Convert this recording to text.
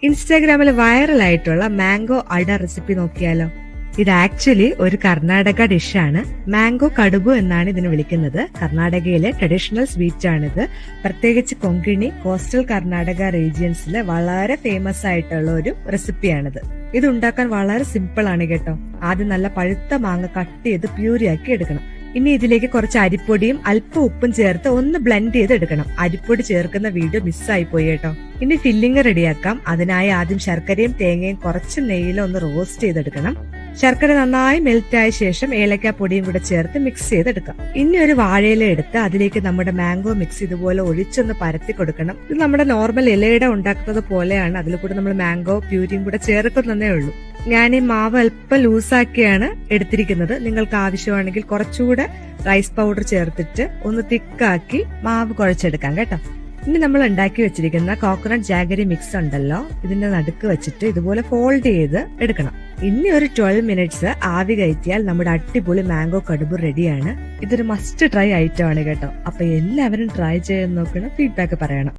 ഇൻസ്റ്റാഗ്രാമിൽ വൈറലായിട്ടുള്ള മാംഗോ അട റെസിപ്പി നോക്കിയാലോ? ഇത് ആക്ച്വലി ഒരു കർണാടക ഡിഷാണ്. മാംഗോ കടുബു എന്നാണ് ഇതിന് വിളിക്കുന്നത്. കർണാടകയിലെ ട്രഡീഷണൽ സ്വീറ്റ് ആണിത്. പ്രത്യേകിച്ച് കൊങ്കിണി, കോസ്റ്റൽ കർണാടക റീജിയൻസിലെ വളരെ ഫേമസ് ആയിട്ടുള്ള ഒരു റെസിപ്പിയാണിത്. ഇത് ഉണ്ടാക്കാൻ വളരെ സിമ്പിൾ ആണ് കേട്ടോ. ആദ്യം നല്ല പഴുത്ത മാങ്ങ കട്ട് ചെയ്ത് പ്യൂരിയാക്കി എടുക്കണം. ഇനി ഇതിലേക്ക് കുറച്ച് അരിപ്പൊടിയും അല്പം ഉപ്പും ചേർത്ത് ഒന്ന് ബ്ലെൻഡ് ചെയ്ത് എടുക്കണം. അരിപ്പൊടി ചേർക്കുന്ന വീഡിയോ മിസ്സായി പോയി കേട്ടോ. ഇനി ഫില്ലിംഗ് റെഡിയാക്കാം. അതിനായി ആദ്യം ശർക്കരയും തേങ്ങയും കുറച്ച് നെയ്യിലും ഒന്ന് റോസ്റ്റ് ചെയ്തെടുക്കണം. ശർക്കര നന്നായി മെൽറ്റ് ആയ ശേഷം ഏലക്ക പൊടിയും കൂടെ ചേർത്ത് മിക്സ് ചെയ്തെടുക്കാം. ഇനി ഒരു വാഴയില എടുത്ത് അതിലേക്ക് നമ്മുടെ മാംഗോ മിക്സ് ഇതുപോലെ ഒഴിച്ചൊന്ന് പരത്തി കൊടുക്കണം. ഇത് നമ്മുടെ നോർമൽ ഇലയുടെ ഉണ്ടാക്കുന്നത് പോലെയാണ്. അതിൽ കൂടെ നമ്മൾ മാംഗോ പ്യൂരിയും കൂടെ ചേർക്കുന്നതേ ഉള്ളൂ. ഞാൻ ഈ മാവ് അല്പം ലൂസാക്കിയാണ് എടുത്തിരിക്കുന്നത്. നിങ്ങൾക്ക് ആവശ്യമാണെങ്കിൽ കുറച്ചുകൂടെ റൈസ് പൗഡർ ചേർത്തിട്ട് ഒന്ന് തിക്കാക്കി മാവ് കുഴച്ചെടുക്കാം കേട്ടോ. ഇനി നമ്മൾ ഉണ്ടാക്കി വെച്ചിരിക്കുന്ന കോക്കനട്ട് ജാഗരി മിക്സ് ഉണ്ടല്ലോ, ഇതിന്റെ നടുക്ക് വെച്ചിട്ട് ഇതുപോലെ ഫോൾഡ് ചെയ്ത് എടുക്കണം. ഇനി ഒരു 12 മിനിറ്റ്സ് ആവി കയറ്റിയാൽ നമ്മുടെ അടിപൊളി മാംഗോ കടുബു റെഡിയാണ്. ഇതൊരു മസ്റ്റ് ട്രൈ ഐറ്റം ആണ് കേട്ടോ. അപ്പൊ എല്ലാവരും ട്രൈ ചെയ്ത് നോക്കണം, ഫീഡ്ബാക്ക് പറയണം.